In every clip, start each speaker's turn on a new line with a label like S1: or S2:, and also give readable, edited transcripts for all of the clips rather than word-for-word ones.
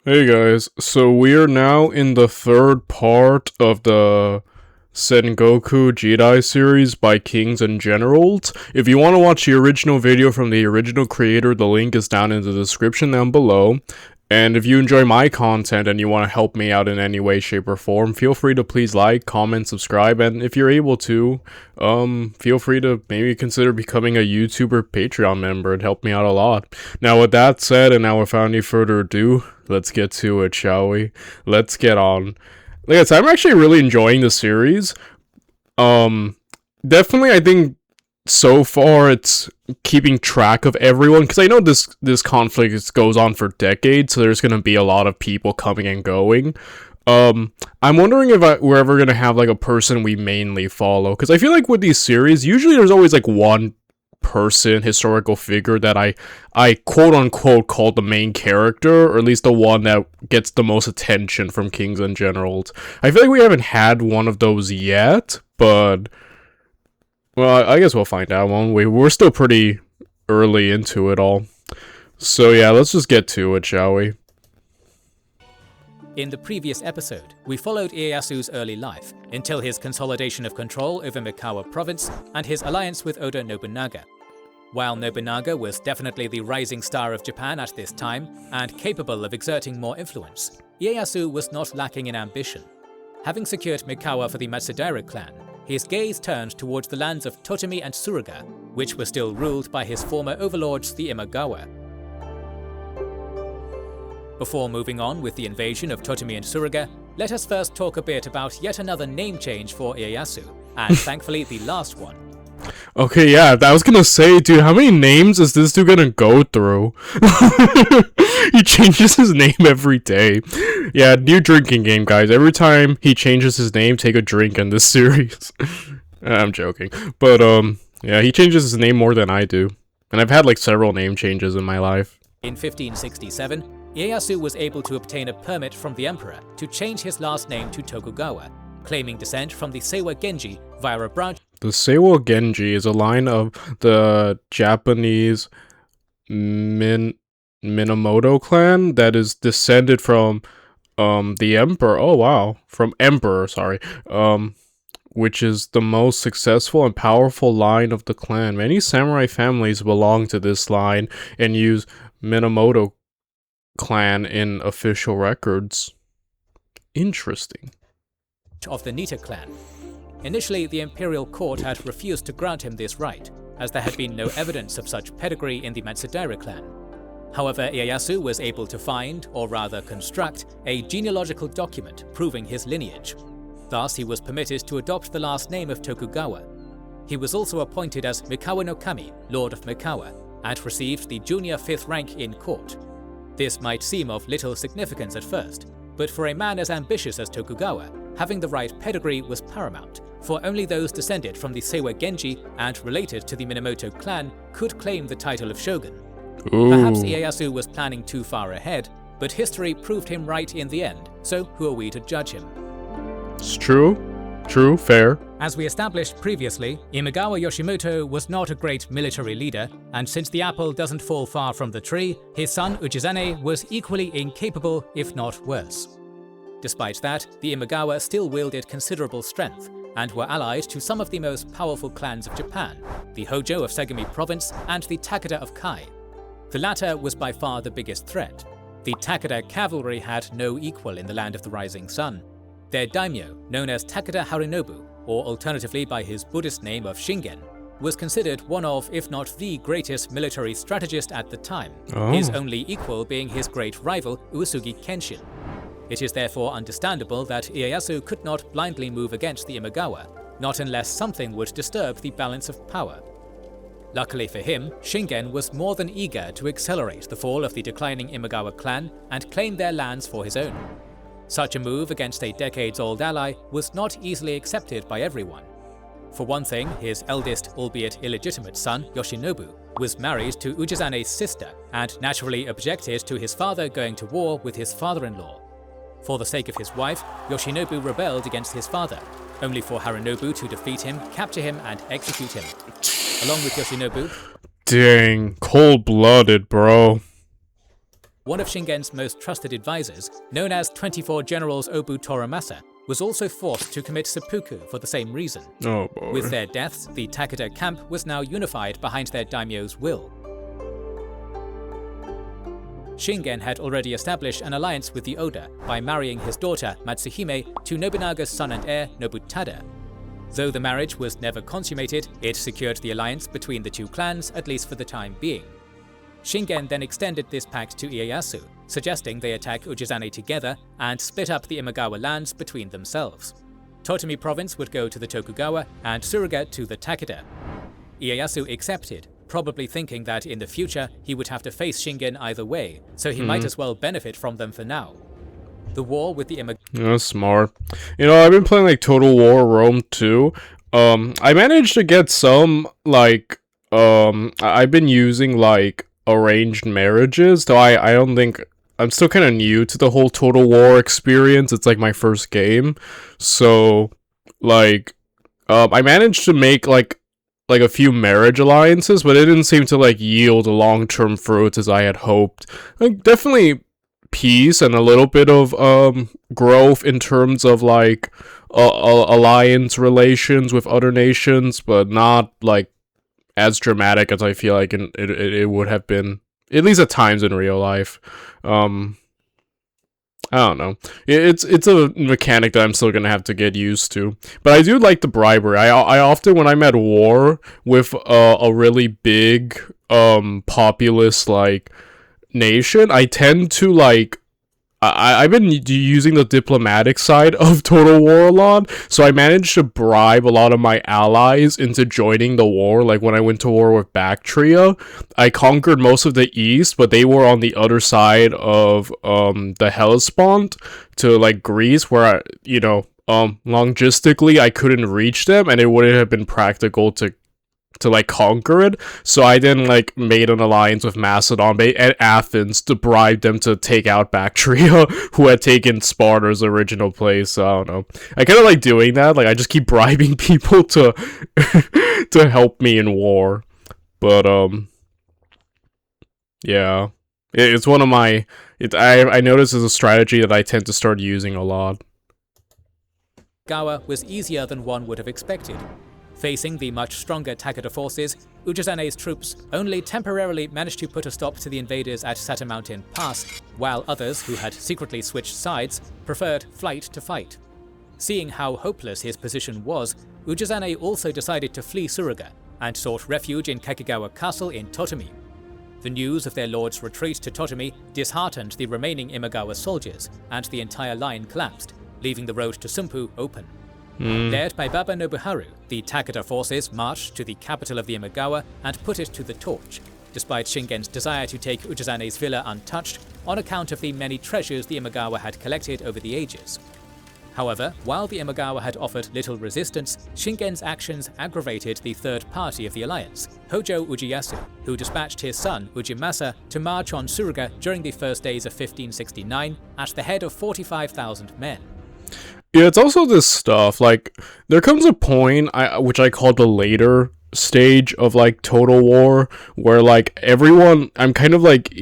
S1: Hey guys, so we are now in the third part of the Sengoku Jidai series by Kings and Generals. If you want to watch the original video from the original creator, the link is down in the description down below. And if you enjoy my content and you want to help me out in any way, shape, or form, feel free to please like, comment, subscribe, and if you're able to, feel free to maybe consider becoming a YouTuber Patreon member. It'd help me out a lot. Now, with that said, and now without any further ado, let's get to it, shall we? Let's get on. Like I said, I'm actually really enjoying the series. Definitely, I think so far it's keeping track of everyone, because I know this conflict goes on for decades, so there's gonna be a lot of people coming and going. I'm wondering if we're ever gonna have like a person we mainly follow, because I feel like with these series, usually there's always like one person, historical figure that I quote unquote call the main character, or at least the one that gets the most attention from Kings and Generals. I feel like we haven't had one of those yet, but well, I guess we'll find out, won't we? We're still pretty early into it all. So yeah, let's just get to it, shall we?
S2: In the previous episode, we followed Ieyasu's early life until his consolidation of control over Mikawa province and his alliance with Oda Nobunaga. While Nobunaga was definitely the rising star of Japan at this time and capable of exerting more influence, Ieyasu was not lacking in ambition. Having secured Mikawa for the Matsudaira clan, his gaze turned towards the lands of Totemi and Suruga, which were still ruled by his former overlords, the Imagawa. Before moving on with the invasion of Totemi and Suruga, let us first talk a bit about yet another name change for Ieyasu, and thankfully the last one.
S1: Okay, yeah, I was gonna say, dude, how many names is this dude gonna go through? He changes his name every day. Yeah, new drinking game, guys. Every time he changes his name, take a drink in this series. I'm joking. But, yeah, he changes his name more than I do. And I've had, like, several name changes in my life.
S2: In 1567, Ieyasu was able to obtain a permit from the emperor to change his last name to Tokugawa, claiming descent from the Seiwa Genji via a branch.
S1: The Seiwa Genji is a line of the Japanese Minamoto clan that is descended from the emperor. Oh wow, from emperor, sorry. Which is the most successful and powerful line of the clan. Many samurai families belong to this line and use Minamoto clan in official records. Interesting.
S2: Of the Nita clan. Initially, the imperial court had refused to grant him this right, as there had been no evidence of such pedigree in the Matsudaira clan. However, Ieyasu was able to find, or rather construct, a genealogical document proving his lineage. Thus, he was permitted to adopt the last name of Tokugawa. He was also appointed as Mikawa no Kami, Lord of Mikawa, and received the junior 5th rank in court. This might seem of little significance at first, but for a man as ambitious as Tokugawa, having the right pedigree was paramount, for only those descended from the Seiwa Genji and related to the Minamoto clan could claim the title of shogun.
S1: Ooh.
S2: Perhaps Ieyasu was planning too far ahead, but history proved him right in the end, so who are we to judge him?
S1: It's true. True, fair.
S2: As we established previously, Imagawa Yoshimoto was not a great military leader, and since the apple doesn't fall far from the tree, his son Ujizane was equally incapable, if not worse. Despite that, the Imagawa still wielded considerable strength, and were allied to some of the most powerful clans of Japan, the Hojo of Segami province and the Takeda of Kai. The latter was by far the biggest threat. The Takeda cavalry had no equal in the land of the rising sun. Their daimyo, known as Takeda Harinobu, or alternatively by his Buddhist name of Shingen, was considered one of, if not the greatest military strategist at the time, his only equal being his great rival Uesugi Kenshin. It is therefore understandable that Ieyasu could not blindly move against the Imagawa, not unless something would disturb the balance of power. Luckily for him, Shingen was more than eager to accelerate the fall of the declining Imagawa clan and claim their lands for his own. Such a move against a decades-old ally was not easily accepted by everyone. For one thing, his eldest, albeit illegitimate son, Yoshinobu, was married to Ujizane's sister and naturally objected to his father going to war with his father-in-law. For the sake of his wife, Yoshinobu rebelled against his father, only for Harinobu to defeat him, capture him, and execute him. Along with Yoshinobu,
S1: Dang, cold-blooded, bro.
S2: One of Shingen's most trusted advisors, known as 24 Generals Obu Toramasa, was also forced to commit seppuku for the same reason.
S1: Oh boy.
S2: With their deaths, the Takeda camp was now unified behind their daimyo's will. Shingen had already established an alliance with the Oda by marrying his daughter Matsuhime to Nobunaga's son and heir Nobutada. Though the marriage was never consummated, it secured the alliance between the two clans, at least for the time being. Shingen then extended this pact to Ieyasu, suggesting they attack Ujizane together and split up the Imagawa lands between themselves. Totomi province would go to the Tokugawa and Suruga to the Takeda. Ieyasu accepted, probably thinking that in the future he would have to face Shingen either way, so he might as well benefit from them for now. The war with the Imagawa...
S1: That's smart. You know, I've been playing like Total War Rome 2. I managed to get some, like, I've been using, like, arranged marriages, though I don't think... I'm still kind of new to the whole Total War experience. It's like my first game. So, like, I managed to make, like a few marriage alliances, but it didn't seem to, like, yield long-term fruits as I had hoped. Like, definitely peace and a little bit of, growth in terms of, like, alliance relations with other nations, but not, like, as dramatic as I feel like it would have been, at least at times in real life. I don't know. It's a mechanic that I'm still gonna have to get used to. But I do like the bribery. I often, when I'm at war with a really big populous like nation, I tend to like I've been using the diplomatic side of Total War a lot, so I managed to bribe a lot of my allies into joining the war. Like when I went to war with Bactria, I conquered most of the east, but they were on the other side of the Hellespont to like Greece, where logistically I couldn't reach them, and it wouldn't have been practical to like conquer it. So I then like made an alliance with Macedon and Athens to bribe them to take out Bactria, who had taken Sparta's original place. So I don't know. I kind of like doing that. Like I just keep bribing people to to help me in war. But yeah, it's one of my. I notice it's a strategy that I tend to start using a lot.
S2: Gawa was easier than one would have expected. Facing the much stronger Takeda forces, Ujizane's troops only temporarily managed to put a stop to the invaders at Sata Mountain Pass, while others, who had secretly switched sides, preferred flight to fight. Seeing how hopeless his position was, Ujizane also decided to flee Suruga, and sought refuge in Kakegawa Castle in Totomi. The news of their lord's retreat to Totomi disheartened the remaining Imagawa soldiers, and the entire line collapsed, leaving the road to Sumpu open. Led by Baba Nobuharu, the Takeda forces marched to the capital of the Imagawa and put it to the torch, despite Shingen's desire to take Ujizane's villa untouched on account of the many treasures the Imagawa had collected over the ages. However, while the Imagawa had offered little resistance, Shingen's actions aggravated the third party of the alliance, Hojo Ujiyasu, who dispatched his son Ujimasa to march on Suruga during the first days of 1569 at the head of 45,000 men.
S1: Yeah, it's also this stuff, like, there comes a point, which I call the later stage of, like, Total War, where, like, everyone, I'm kind of, like,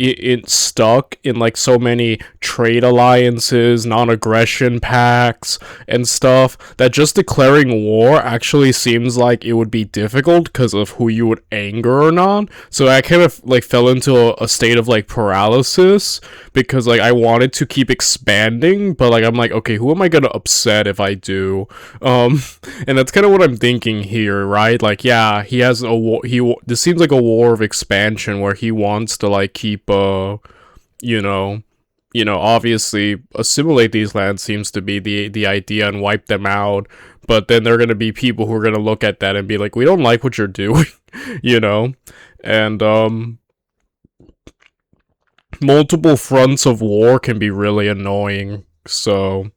S1: stuck in, like, so many trade alliances, non-aggression pacts, and stuff, that just declaring war actually seems like it would be difficult because of who you would anger or not. So I kind of, like, fell into a state of, like, paralysis, because, like, I wanted to keep expanding, but, like, I'm like, okay, who am I gonna upset if I do? And that's kind of what I'm thinking here, right? Like, yeah, he has a war. This seems like a war of expansion where he wants to like keep obviously assimilate these lands seems to be the idea and wipe them out. But then there are gonna be people who are gonna look at that and be like, we don't like what you're doing, and multiple fronts of war can be really annoying. So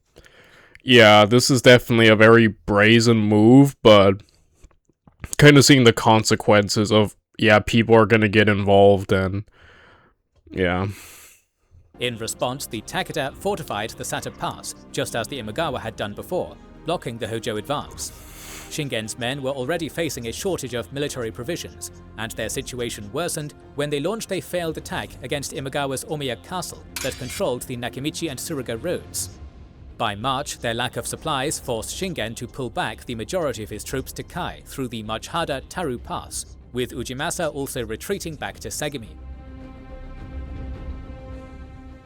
S1: yeah, this is definitely a very brazen move, but kind of seeing the consequences of, yeah, people are gonna get involved, and yeah.
S2: In response, the Takeda fortified the Sata Pass, just as the Imagawa had done before, blocking the Hojo advance. Shingen's men were already facing a shortage of military provisions, and their situation worsened when they launched a failed attack against Imagawa's Omiya Castle that controlled the Nakamichi and Suruga roads. By March, their lack of supplies forced Shingen to pull back the majority of his troops to Kai through the much harder Taru Pass, with Ujimasa also retreating back to Segami.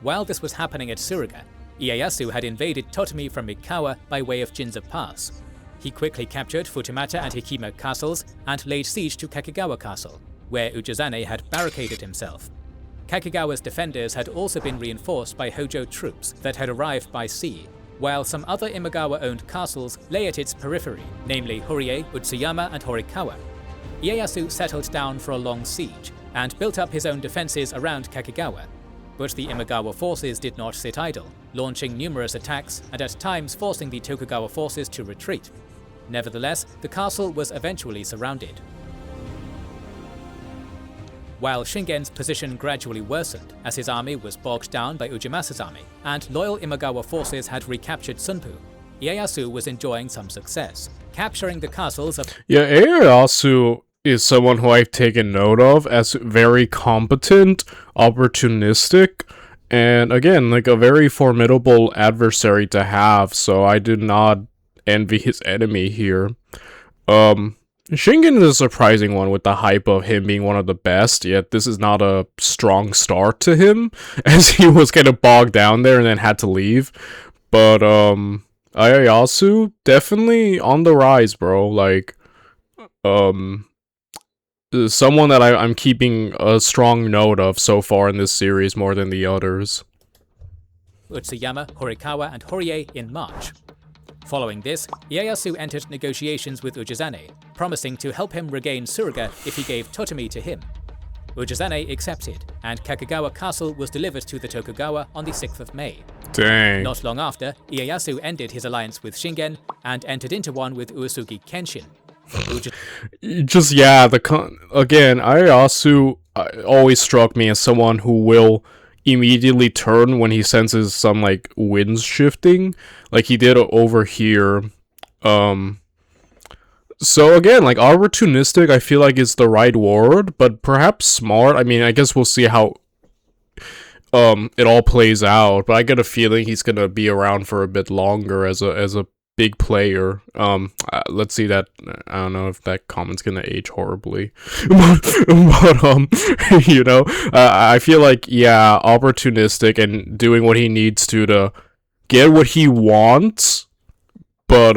S2: While this was happening at Suruga, Ieyasu had invaded Totomi from Mikawa by way of Jinza Pass. He quickly captured Futamata and Hikima castles and laid siege to Kakegawa Castle, where Ujizane had barricaded himself. Kakegawa's defenders had also been reinforced by Hojo troops that had arrived by sea, while some other Imagawa-owned castles lay at its periphery, namely Horie, Utsuyama and Horikawa. Ieyasu settled down for a long siege and built up his own defenses around Kakegawa. But the Imagawa forces did not sit idle, launching numerous attacks and at times forcing the Tokugawa forces to retreat. Nevertheless, the castle was eventually surrounded. While Shingen's position gradually worsened as his army was bogged down by Ujimasa's army and loyal Imagawa forces had recaptured Sunpu, Ieyasu was enjoying some success, capturing the castles of
S1: Ieyasu is someone who I've taken note of as very competent, opportunistic, and again, like a very formidable adversary to have, so I do not envy his enemy here. Shingen is a surprising one with the hype of him being one of the best, yet this is not a strong start to him, as he was kind of bogged down there and then had to leave. But, Ieyasu, definitely on the rise, bro, like, someone that I'm keeping a strong note of so far in this series more than the others.
S2: Utsuyama, Horikawa, and Horie in March. Following this, Ieyasu entered negotiations with Ujizane, promising to help him regain Suruga if he gave Totomi to him. Ujizane accepted, and Kakegawa Castle was delivered to the Tokugawa on the 6th of May.
S1: Dang.
S2: Not long after, Ieyasu ended his alliance with Shingen and entered into one with Uesugi Kenshin.
S1: Again, Ieyasu always struck me as someone who will immediately turn when he senses some, like, winds shifting, like he did over here. So again, like, opportunistic, I feel like is the right word, but perhaps smart. I mean, I guess we'll see how it all plays out, but I get a feeling he's gonna be around for a bit longer as a big player. Let's see that. I don't know if that comment's gonna age horribly, but you know, I feel like, yeah, opportunistic and doing what he needs to get what he wants, but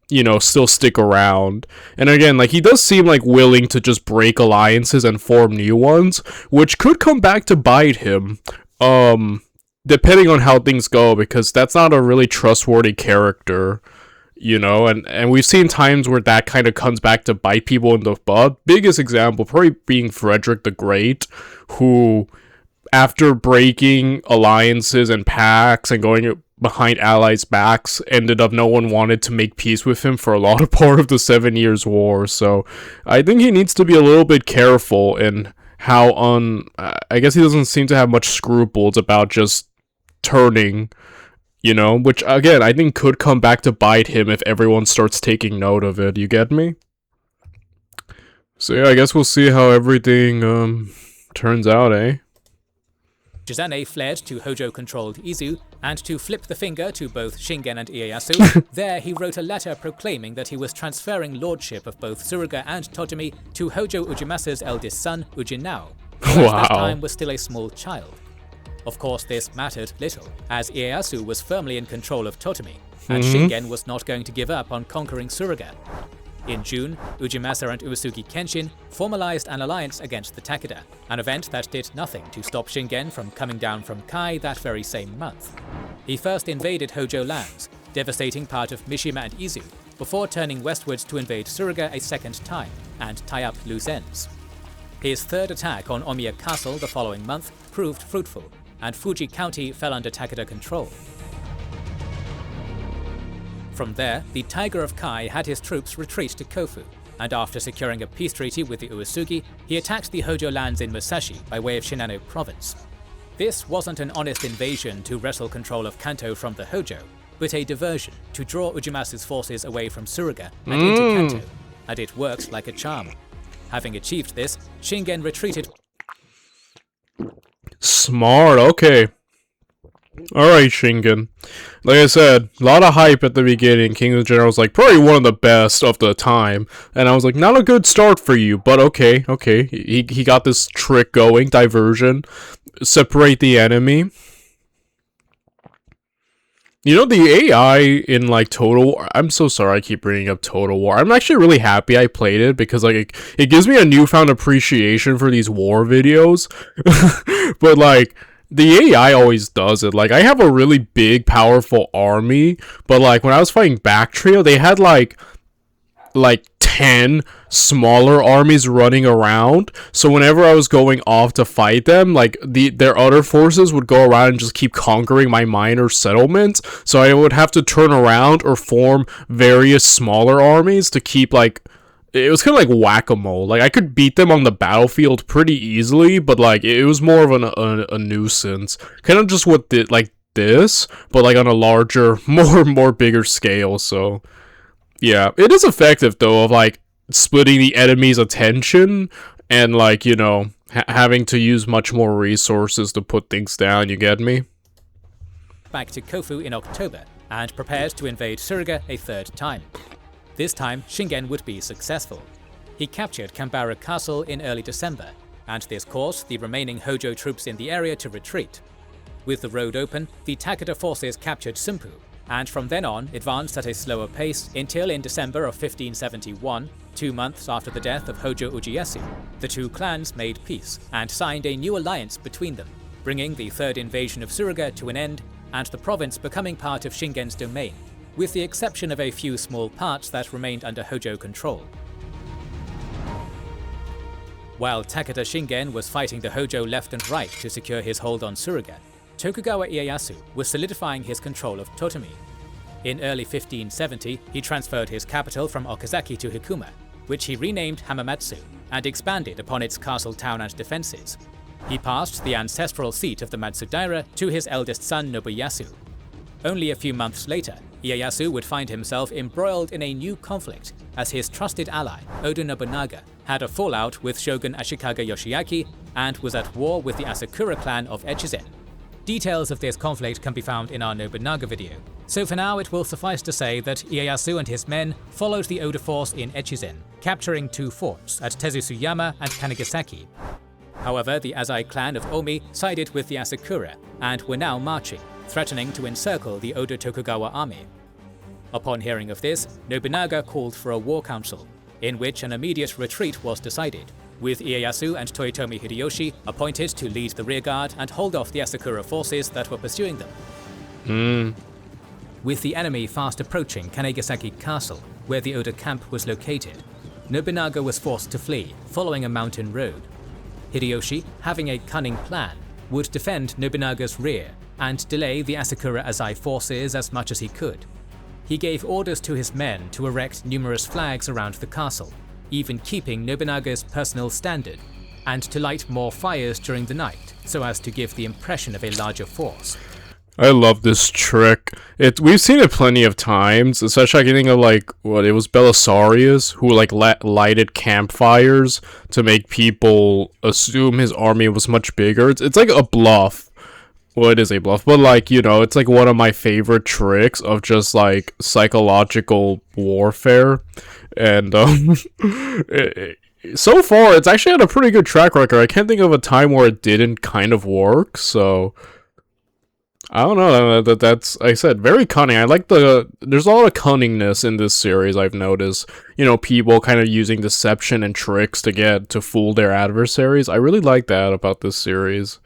S1: you know, still stick around. And again, like, he does seem like willing to just break alliances and form new ones, which could come back to bite him. Depending on how things go, because that's not a really trustworthy character, you know, and we've seen times where that kind of comes back to bite people in the butt. Biggest example probably being Frederick the Great, who, after breaking alliances and pacts and going behind allies' backs, ended up no one wanted to make peace with him for a lot of part of the 7 Years' War. So I think he needs to be a little bit careful in how I guess he doesn't seem to have much scruples about just turning, you know, which again I think could come back to bite him if everyone starts taking note of it. You get me? So yeah, I guess we'll see how everything turns out, eh?
S2: Ujizane fled to Hojo-controlled Izu, and to flip the finger to both Shingen and Ieyasu, there he wrote a letter proclaiming that he was transferring lordship of both Suruga and Totomi to Hojo Ujimasa's eldest son, Ujinao, who at that time was still a small child. Of course, this mattered little, as Ieyasu was firmly in control of Totomi, and Shingen was not going to give up on conquering Suruga. In June, Ujimasa and Uesugi Kenshin formalized an alliance against the Takeda, an event that did nothing to stop Shingen from coming down from Kai that very same month. He first invaded Hojo lands, devastating part of Mishima and Izu, before turning westwards to invade Suruga a second time and tie up loose ends. His third attack on Omiya Castle the following month proved fruitful, and Fuji County fell under Takeda control. From there, the Tiger of Kai had his troops retreat to Kofu, and after securing a peace treaty with the Uesugi, he attacked the Hojo lands in Musashi by way of Shinano province. This wasn't an honest invasion to wrestle control of Kanto from the Hojo. but a diversion to draw Ujimasu's forces away from Suruga and into Kanto, and it worked like a charm. Having achieved this, Shingen retreated.
S1: Smart, okay. Alright, Shingen. Like I said, a lot of hype at the beginning. King of the General was like, probably one of the best of the time. And I was like, not a good start for you, but okay. He got this trick going, diversion. Separate the enemy. You know, the AI in, like, Total War, I'm so sorry I keep bringing up Total War. I'm actually really happy I played it, because, like, it gives me a newfound appreciation for these war videos. But, like, the AI always does it. Like, I have a really big, powerful army, but, like, when I was fighting Bactrio, they had, like 10 smaller armies running around, so whenever I was going off to fight them, like, their other forces would go around and just keep conquering my minor settlements, so I would have to turn around or form various smaller armies to keep, like, it was kind of like whack-a-mole. Like, I could beat them on the battlefield pretty easily, but, like, it was more of a nuisance. Kind of just what this, but, like, on a larger, more bigger scale, so yeah, it is effective, though, of, like, splitting the enemy's attention and, like, you know, having to use much more resources to put things down, you get me?
S2: Back to Kofu in October and prepared to invade Suruga a third time. This time, Shingen would be successful. He captured Kambara Castle in early December, and this caused the remaining Hojo troops in the area to retreat. With the road open, the Takeda forces captured Sumpu, and from then on advanced at a slower pace until in December of 1571, 2 months after the death of Hojo Ujieyasu, the two clans made peace and signed a new alliance between them, bringing the third invasion of Suruga to an end and the province becoming part of Shingen's domain, with the exception of a few small parts that remained under Hojo control. While Takeda Shingen was fighting the Hojo left and right to secure his hold on Suruga, Tokugawa Ieyasu was solidifying his control of Totomi. In early 1570, he transferred his capital from Okazaki to Hikuma, which he renamed Hamamatsu, and expanded upon its castle town and defenses. He passed the ancestral seat of the Matsudaira to his eldest son Nobuyasu. Only a few months later, Ieyasu would find himself embroiled in a new conflict, as his trusted ally, Oda Nobunaga, had a fallout with Shogun Ashikaga Yoshiaki and was at war with the Asakura clan of Echizen. Details of this conflict can be found in our Nobunaga video, so for now it will suffice to say that Ieyasu and his men followed the Oda force in Echizen, capturing 2 forts at Tezusuyama and Kanagasaki. However, the Azai clan of Omi sided with the Asakura and were now marching, threatening to encircle the Oda Tokugawa army. Upon hearing of this, Nobunaga called for a war council, in which an immediate retreat was decided, with Ieyasu and Toyotomi Hideyoshi appointed to lead the rearguard and hold off the Asakura forces that were pursuing them. With the enemy fast approaching Kanagasaki Castle, where the Oda camp was located, Nobunaga was forced to flee, following a mountain road. Hideyoshi, having a cunning plan, would defend Nobunaga's rear and delay the Asakura Azai forces as much as he could. He gave orders to his men to erect numerous flags around the castle, even keeping Nobunaga's personal standard, and to light more fires during the night, so as to give the impression of a larger force.
S1: I love this trick. We've seen it plenty of times, especially I think of, like, what, it was Belisarius who, like, lighted campfires to make people assume his army was much bigger. It's like a bluff. Well, it is a bluff, but, like, you know, it's like one of my favorite tricks of just, like, psychological warfare. And so far it's actually had a pretty good track record. I can't think of a time where it didn't kind of work, so I don't know. That's, like I said, very cunning. I like there's a lot of cunningness in this series, I've noticed. You know, people kind of using deception and tricks to fool their adversaries. I really like that about this series.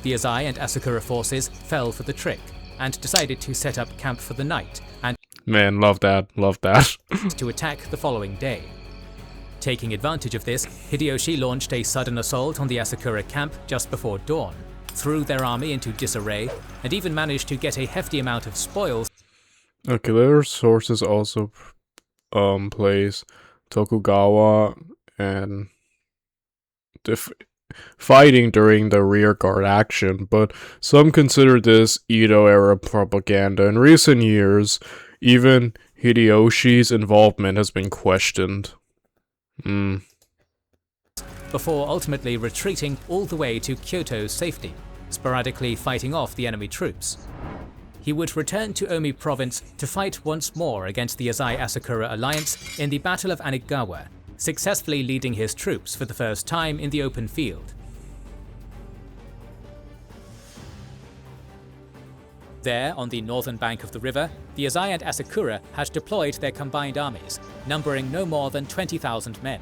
S2: The Azai and Asakura forces fell for the trick and decided to set up camp for the night and
S1: Man, love that.
S2: to attack the following day. Taking advantage of this, Hideyoshi launched a sudden assault on the Asakura camp just before dawn, threw their army into disarray, and even managed to get a hefty amount of spoils.
S1: Okay, their sources also place Tokugawa and fighting during the rearguard action, but some consider this Edo-era propaganda. In recent years, even Hideyoshi's involvement has been questioned.
S2: Before ultimately retreating all the way to Kyoto's safety, sporadically fighting off the enemy troops. He would return to Omi province to fight once more against the Azai-Asakura alliance in the Battle of Anigawa, successfully leading his troops for the first time in the open field. There, on the northern bank of the river, the Azai and Asakura had deployed their combined armies, numbering no more than 20,000 men.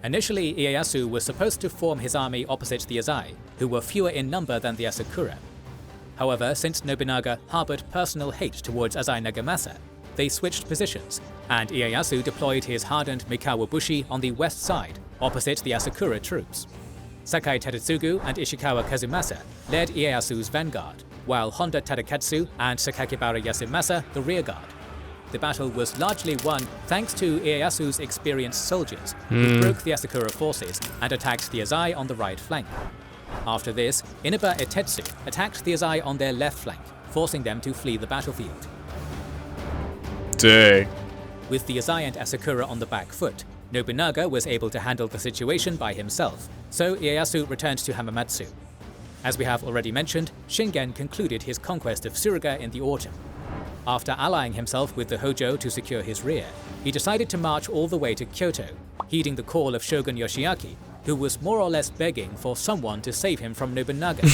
S2: Initially, Ieyasu was supposed to form his army opposite the Azai, who were fewer in number than the Asakura. However, since Nobunaga harbored personal hate towards Azai Nagamasa, they switched positions, and Ieyasu deployed his hardened Mikawa Bushi on the west side, opposite the Asakura troops. Sakai Tadetsugu and Ishikawa Kazumasa led Ieyasu's vanguard, while Honda Tadakatsu and Sakakibara Yasumasa the rearguard. The battle was largely won thanks to Ieyasu's experienced soldiers, who broke the Asakura forces and attacked the Azai on the right flank. After this, Inaba Etetsu attacked the Azai on their left flank, forcing them to flee the battlefield.
S1: Dang.
S2: With the Azai and Asakura on the back foot, Nobunaga was able to handle the situation by himself, so Ieyasu returned to Hamamatsu. As we have already mentioned, Shingen concluded his conquest of Suruga in the autumn. After allying himself with the Hojo to secure his rear, he decided to march all the way to Kyoto, heeding the call of Shogun Yoshiaki, who was more or less begging for someone to save him from Nobunaga.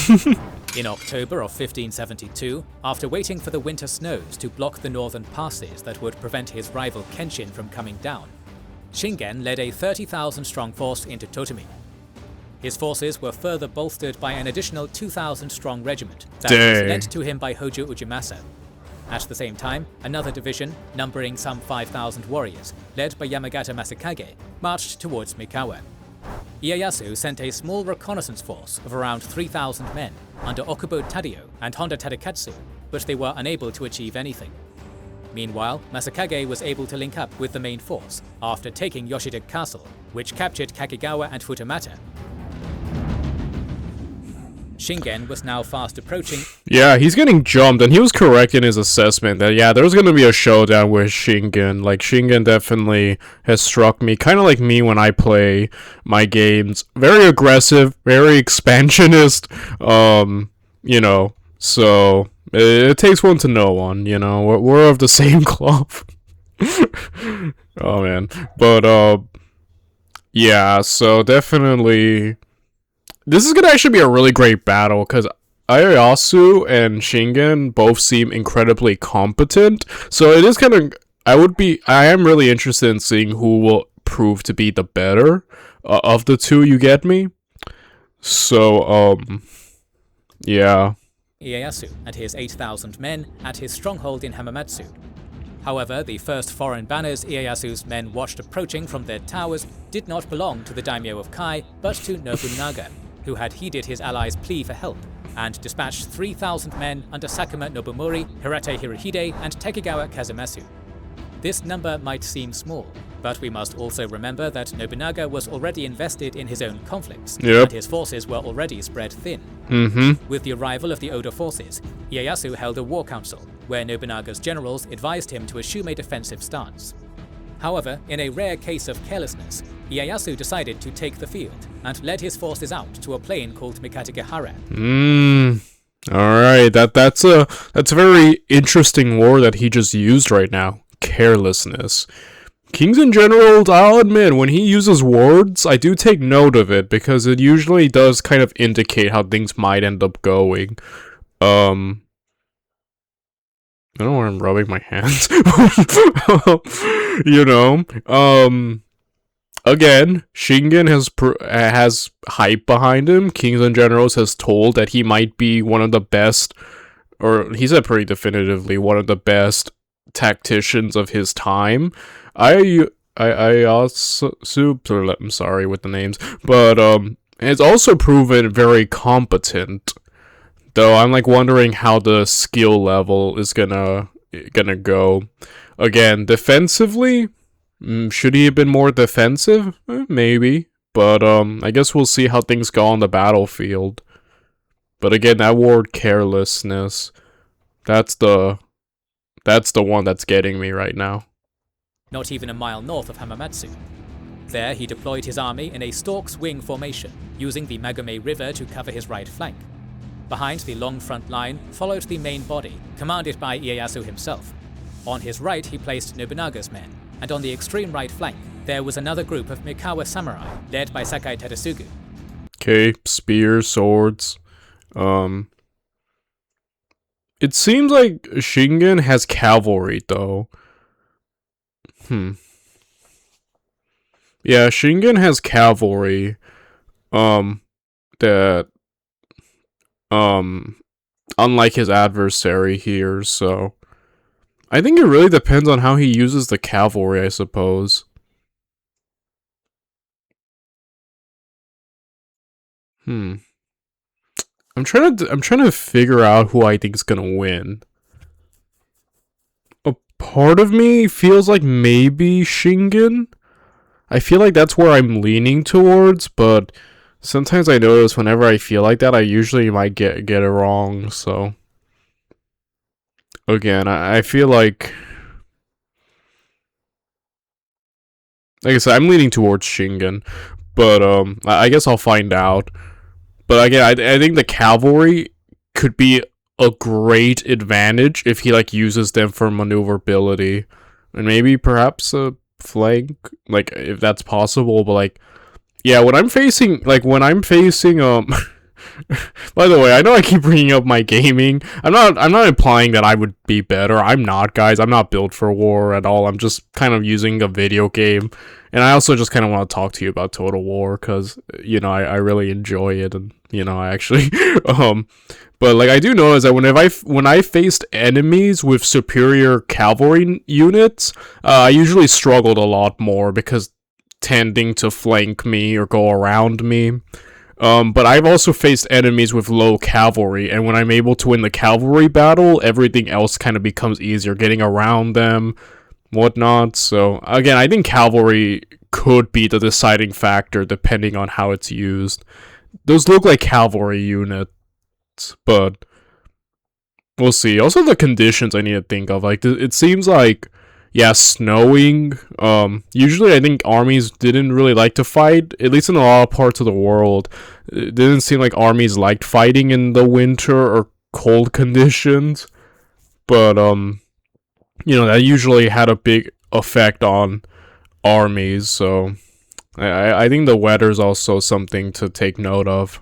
S2: In October of 1572, after waiting for the winter snows to block the northern passes that would prevent his rival Kenshin from coming down, Shingen led a 30,000-strong force into Totomi. His forces were further bolstered by an additional 2,000-strong regiment that was lent to him by Hojo Ujimasa. At the same time, another division, numbering some 5,000 warriors, led by Yamagata Masakage, marched towards Mikawa. Ieyasu sent a small reconnaissance force of around 3,000 men under Okubo Tadio and Honda Tadakatsu, but they were unable to achieve anything. Meanwhile, Masakage was able to link up with the main force after taking Yoshida Castle, which captured Kakigawa and Futamata. Shingen was now fast approaching.
S1: Yeah, he's getting jumped, and he was correct in his assessment that, yeah, there's gonna be a showdown with Shingen. Like, Shingen definitely has struck me, kind of like me when I play my games. Very aggressive, very expansionist, you know, so it takes one to know one, you know, we're of the same cloth. Oh, man. But, yeah, so definitely... This is gonna actually be a really great battle, because Ieyasu and Shingen both seem incredibly competent, so it is kind of... I am really interested in seeing who will prove to be the better of the two, you get me? So, yeah.
S2: Ieyasu and his 8,000 men at his stronghold in Hamamatsu. However, the first foreign banners Ieyasu's men watched approaching from their towers did not belong to the daimyo of Kai, but to Nobunaga, who had heeded his allies' plea for help, and dispatched 3,000 men under Sakuma Nobumori, Hirate Hirohide, and Takigawa Kazumatsu. This number might seem small, but we must also remember that Nobunaga was already invested in his own conflicts, and his forces were already spread thin. With the arrival of the Oda forces, Ieyasu held a war council, where Nobunaga's generals advised him to assume a defensive stance. However, in a rare case of carelessness, Ieyasu decided to take the field, and led his forces out to a plain called Mikategahara.
S1: Alright, that's a very interesting war that he just used right now. Carelessness. Kings in general, I'll admit, when he uses words, I do take note of it, because it usually does kind of indicate how things might end up going. I don't know where I'm rubbing my hands. You know, again, Shingen has hype behind him. Kings and Generals has told that he might be one of the best, or he said pretty definitively, one of the best tacticians of his time. I also, I'm sorry with the names, but it's also proven very competent. Though I'm like wondering how the skill level is gonna go. Again, defensively, should he have been more defensive? Maybe. But I guess we'll see how things go on the battlefield. But again, that word carelessness, that's the one that's getting me right now.
S2: Not even a mile north of Hamamatsu. There, he deployed his army in a stork's wing formation, using the Magome River to cover his right flank. Behind the long front line followed the main body, commanded by Ieyasu himself. On his right, he placed Nobunaga's men, and on the extreme right flank, there was another group of Mikawa samurai, led by Sakai Tadasugu.
S1: Okay, spears, swords. It seems like Shingen has cavalry, though. Yeah, Shingen has cavalry. That unlike his adversary here, so I think it really depends on how he uses the cavalry, I suppose. I'm trying to figure out who I think is gonna win. A part of me feels like maybe Shingen. I feel like that's where I'm leaning towards, but sometimes I notice whenever I feel like that, I usually might get it wrong, so again, I feel like I said, I'm leaning towards Shingen, but I guess I'll find out. But again, I think the cavalry could be a great advantage if he like uses them for maneuverability, and maybe perhaps a flank, like if that's possible. But like, yeah, when I'm facing by the way, I know I keep bringing up my gaming. I'm not implying that I would be better. I'm not, guys. I'm not built for war at all. I'm just kind of using a video game. And I also just kind of want to talk to you about Total War because, you know, I really enjoy it, and, you know, I actually but like I do notice that when I faced enemies with superior cavalry units, I usually struggled a lot more because tending to flank me or go around me. But I've also faced enemies with low cavalry, and when I'm able to win the cavalry battle, everything else kind of becomes easier, getting around them, whatnot. So again, I think cavalry could be the deciding factor depending on how it's used. Those look like cavalry units, but we'll see. Also, the conditions I need to think of. Like, it seems like, yeah, snowing. Usually I think armies didn't really like to fight, at least in a lot of parts of the world. It didn't seem like armies liked fighting in the winter or cold conditions. But, you know, that usually had a big effect on armies, so I think the weather's also something to take note of.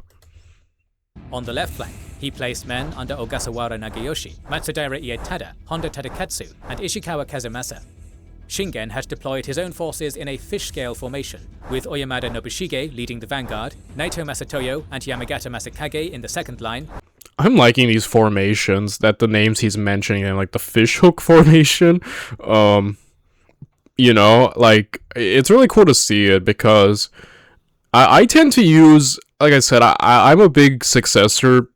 S2: On the left flank, he placed men under Ogasawara Nagayoshi, Matsudaira Ietada, Honda Tadakatsu, and Ishikawa Kazumasa. Shingen had deployed his own forces in a fish-scale formation, with Oyamada Nobushige leading the vanguard, Naito Masatoyo and Yamagata Masakage in the second line.
S1: I'm liking these formations, that the names he's mentioning, and like the fishhook formation. You know, like, it's really cool to see it because I tend to use, like I said, I'm a big successor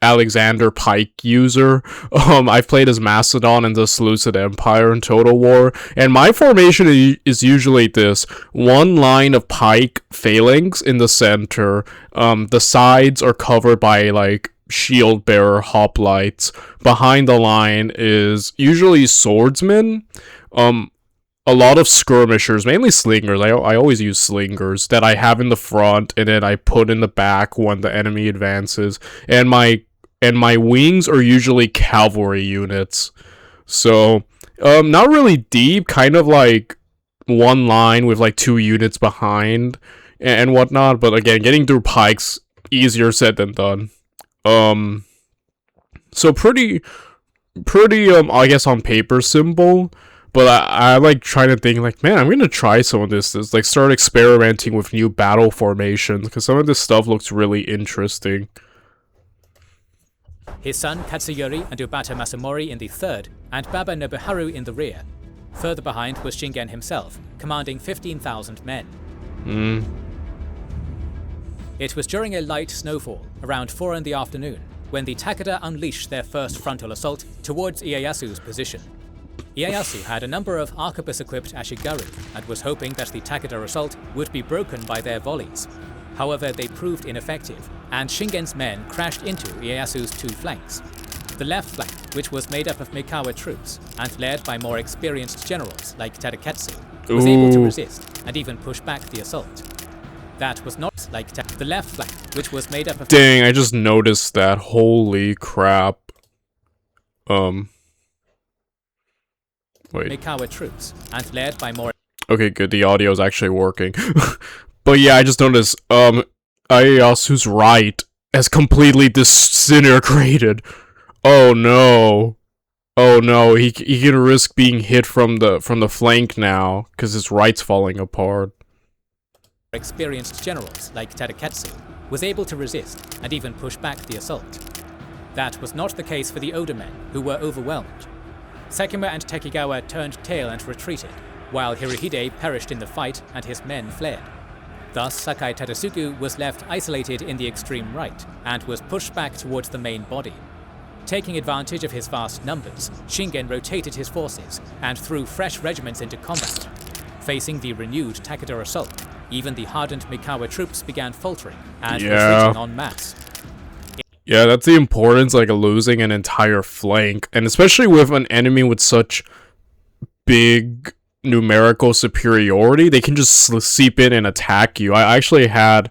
S1: Alexander Pike user. I've played as Macedon in the Seleucid Empire in Total War, and my formation is usually this: one line of pike phalanx in the center. The sides are covered by like shield bearer hoplites. Behind the line is usually swordsmen. A lot of skirmishers, mainly slingers. I always use slingers that I have in the front, and then I put in the back when the enemy advances. And my wings are usually cavalry units. So, not really deep, kind of like one line with like 2 units behind and whatnot. But again, getting through pikes, easier said than done. So pretty, I guess on paper simple. But I like trying to think like, man, I'm gonna try some of this. Like start experimenting with new battle formations because some of this stuff looks really interesting.
S2: His son Katsuyori and Obata Masamori in the third, and Baba Nobuharu in the rear. Further behind was Shingen himself, commanding 15,000 men. It was during a light snowfall, around 4 in the afternoon, when the Takeda unleashed their first frontal assault towards Ieyasu's position. Ieyasu had a number of arquebus-equipped ashigaru and was hoping that the Takeda assault would be broken by their volleys. However, they proved ineffective, and Shingen's men crashed into Ieyasu's two flanks. The left flank, which was made up of Mikawa troops and led by more experienced generals like Tadaketsu, was able to resist and even push back the assault. That was not like the left flank, which was made up of—
S1: Dang, I just noticed that. Holy crap. Wait.
S2: Mikawa troops and led by more—
S1: Okay, good. The audio is actually working. But yeah, I just noticed, Ieyasu's right has completely disintegrated. Oh no. Oh no, he can risk being hit from the flank now, because his right's falling apart.
S2: experienced generals like Tadaketsu was able to resist and even push back the assault. That was not the case for the Oda men, who were overwhelmed. Sekima and Tekigawa turned tail and retreated, while Hirohide perished in the fight and his men fled. Thus, Sakai Tadasuku was left isolated in the extreme right and was pushed back towards the main body. Taking advantage of his vast numbers, Shingen rotated his forces and threw fresh regiments into combat. Facing the renewed Takeda assault, even the hardened Mikawa troops began faltering and retreating en masse.
S1: Yeah, that's the importance, like, losing an entire flank, and especially with an enemy with such big numerical superiority, they can just seep in and attack you. I actually had,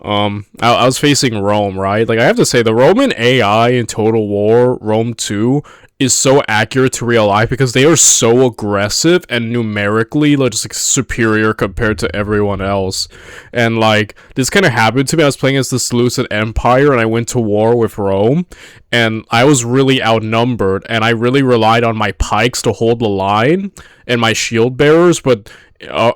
S1: I was facing Rome, right? Like, I have to say, the Roman AI in Total War, Rome 2, is so accurate to real life because they are so aggressive and numerically just like superior compared to everyone else. And like, this kind of happened to me. I was playing as the Seleucid Empire and I went to war with Rome and I was really outnumbered and I really relied on my pikes to hold the line and my shield bearers, but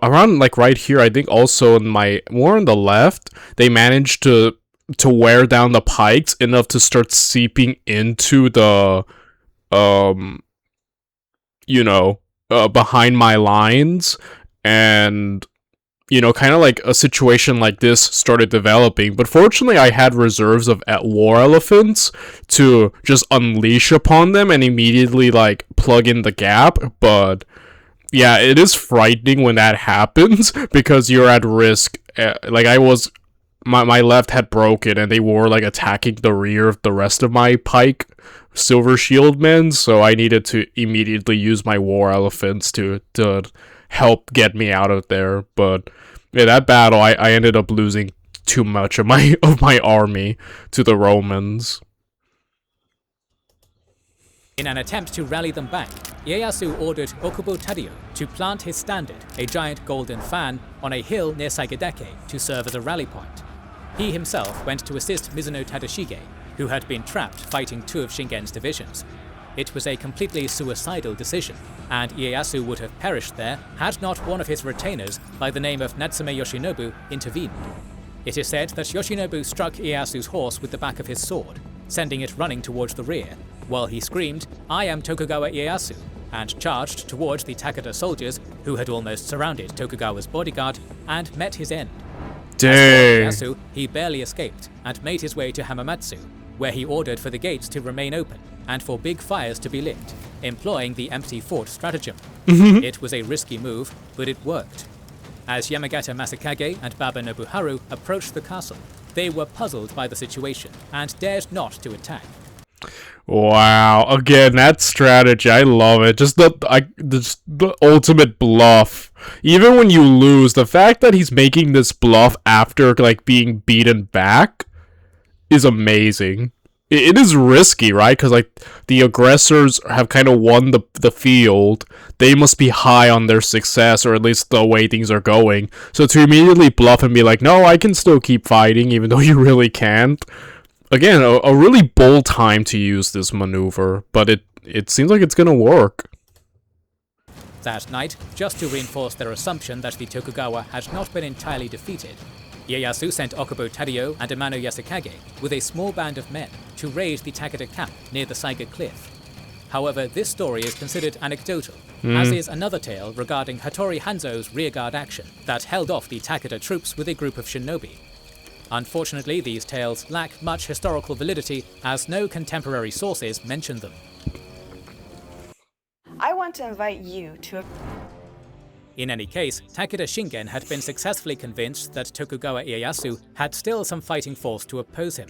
S1: around like right here, I think also in my more on the left, they managed to wear down the pikes enough to start seeping into the behind my lines, and kind of like a situation like this started developing. But fortunately, I had reserves of war elephants to just unleash upon them and immediately like plug in the gap. But yeah, it is frightening when that happens because you're at risk. Like I was, my left had broken and they were like attacking the rear of the rest of my pike silver shield men, so I needed to immediately use my war elephants to help get me out of there. But yeah, that battle, I ended up losing too much of my army to the Romans.
S2: In an attempt to rally them back, Ieyasu ordered Okubo Tadio to plant his standard, a giant golden fan, on a hill near Saigedeke to serve as a rally point. He himself went to assist Mizuno Tadashige, who had been trapped fighting two of Shingen's divisions. It was a completely suicidal decision, and Ieyasu would have perished there had not one of his retainers, by the name of Natsume Yoshinobu, intervened. It is said that Yoshinobu struck Ieyasu's horse with the back of his sword, sending it running towards the rear, while he screamed, "I am Tokugawa Ieyasu," and charged towards the Takeda soldiers, who had almost surrounded Tokugawa's bodyguard, and met his end.
S1: Dang.
S2: As for Ieyasu, he barely escaped, and made his way to Hamamatsu, where he ordered for the gates to remain open, and for big fires to be lit, employing the empty fort stratagem. It was a risky move, but it worked. As Yamagata Masakage and Baba Nobuharu approached the castle, they were puzzled by the situation, and dared not to attack.
S1: Wow, again, that strategy, I love it. Just the ultimate bluff. Even when you lose, the fact that he's making this bluff after, like, being beaten back is amazing. It is risky, right? Because, like, the aggressors have kind of won the field. They must be high on their success, or at least the way things are going. So to immediately bluff and be like, no, I can still keep fighting, even though you really can't. Again, a really bold time to use this maneuver, but it seems like it's gonna work.
S2: That night, just to reinforce their assumption that the Tokugawa had not been entirely defeated, Ieyasu sent Okubo Tadio and Amano Yasukage with a small band of men to raid the Takeda camp near the Saiga cliff. However, this story is considered anecdotal, as is another tale regarding Hattori Hanzo's rearguard action that held off the Takeda troops with a group of shinobi. Unfortunately, these tales lack much historical validity, as no contemporary sources mention them.
S3: I once want to invite you to a...
S2: In any case, Takeda Shingen had been successfully convinced that Tokugawa Ieyasu had still some fighting force to oppose him.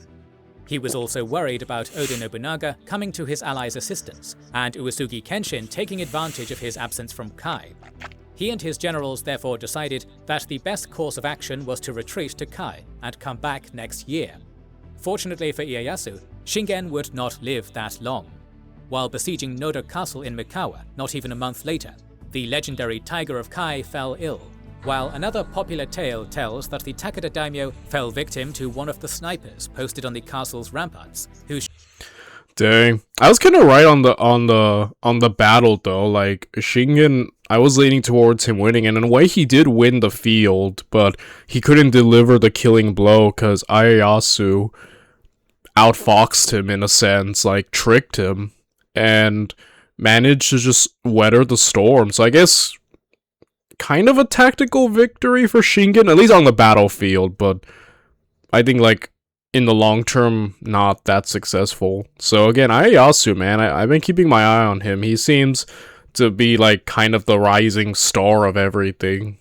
S2: He was also worried about Oda Nobunaga coming to his allies' assistance, and Uesugi Kenshin taking advantage of his absence from Kai. He and his generals therefore decided that the best course of action was to retreat to Kai and come back next year. Fortunately for Ieyasu, Shingen would not live that long. While besieging Noda Castle in Mikawa not even a month later, the legendary Tiger of Kai fell ill, while another popular tale tells that the Takeda daimyo fell victim to one of the snipers posted on the castle's ramparts, who...
S1: Dang. I was kind of right on the battle though. Like Shingen, I was leaning towards him winning, and in a way he did win the field, but he couldn't deliver the killing blow because Ieyasu outfoxed him in a sense, like tricked him, and managed to just weather the storm. So I guess kind of a tactical victory for Shingen, at least on the battlefield, but I think like in the long term, not that successful. So again, Ieyasu, man, I've been keeping my eye on him. He seems to be like kind of the rising star of everything.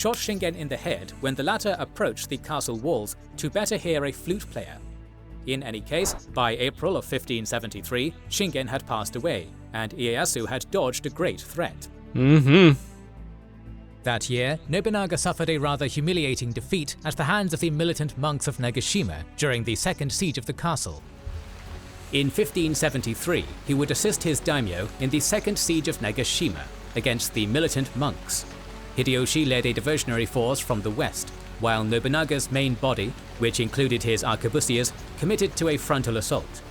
S2: Shot Shingen in the head when the latter approached the castle walls to better hear a flute player. In any case, by April of 1573, Shingen had passed away, and Ieyasu had dodged a great threat. That year, Nobunaga suffered a rather humiliating defeat at the hands of the militant monks of Nagashima during the second siege of the castle. In 1573, he would assist his daimyo in the second siege of Nagashima against the militant monks. Hideyoshi led a diversionary force from the west, while Nobunaga's main body, which included his arquebusiers, committed to a frontal assault.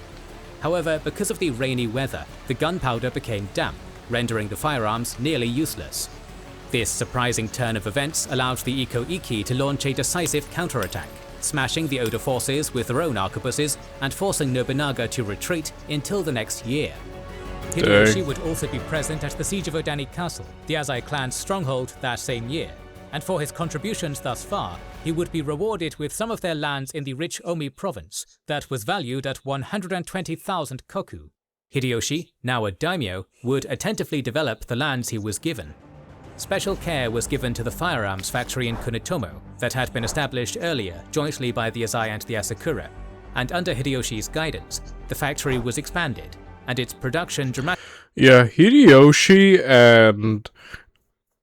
S2: However, because of the rainy weather, the gunpowder became damp, rendering the firearms nearly useless. This surprising turn of events allowed the Ikko Ikki to launch a decisive counterattack, smashing the Oda forces with their own arquebuses and forcing Nobunaga to retreat until the next year. Hideyoshi would also be present at the siege of Odani Castle, the Azai clan's stronghold, that same year, and for his contributions thus far, he would be rewarded with some of their lands in the rich Omi province that was valued at 120,000 koku. Hideyoshi, now a daimyo, would attentively develop the lands he was given. Special care was given to the firearms factory in Kunitomo that had been established earlier jointly by the Azai and the Asakura, and under Hideyoshi's guidance, the factory was expanded, and its production dramatically...
S1: Yeah, Hideyoshi and...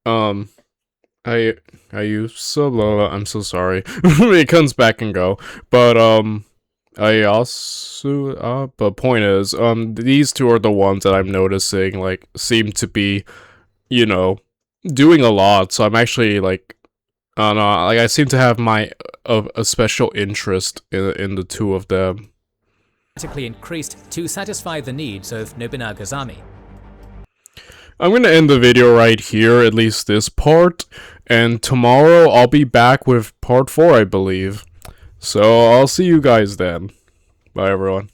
S1: I'm so sorry. It comes back and go. But, but point is, these two are the ones that I'm noticing, like, seem to be, you know, doing a lot, so I'm actually like, I don't know, like I seem to have a special interest in the two of them.
S2: Increased to satisfy the needs of Nobunaga's army.
S1: I'm gonna end the video right here, at least this part, and tomorrow I'll be back with part 4, I believe. So I'll see you guys then. Bye everyone.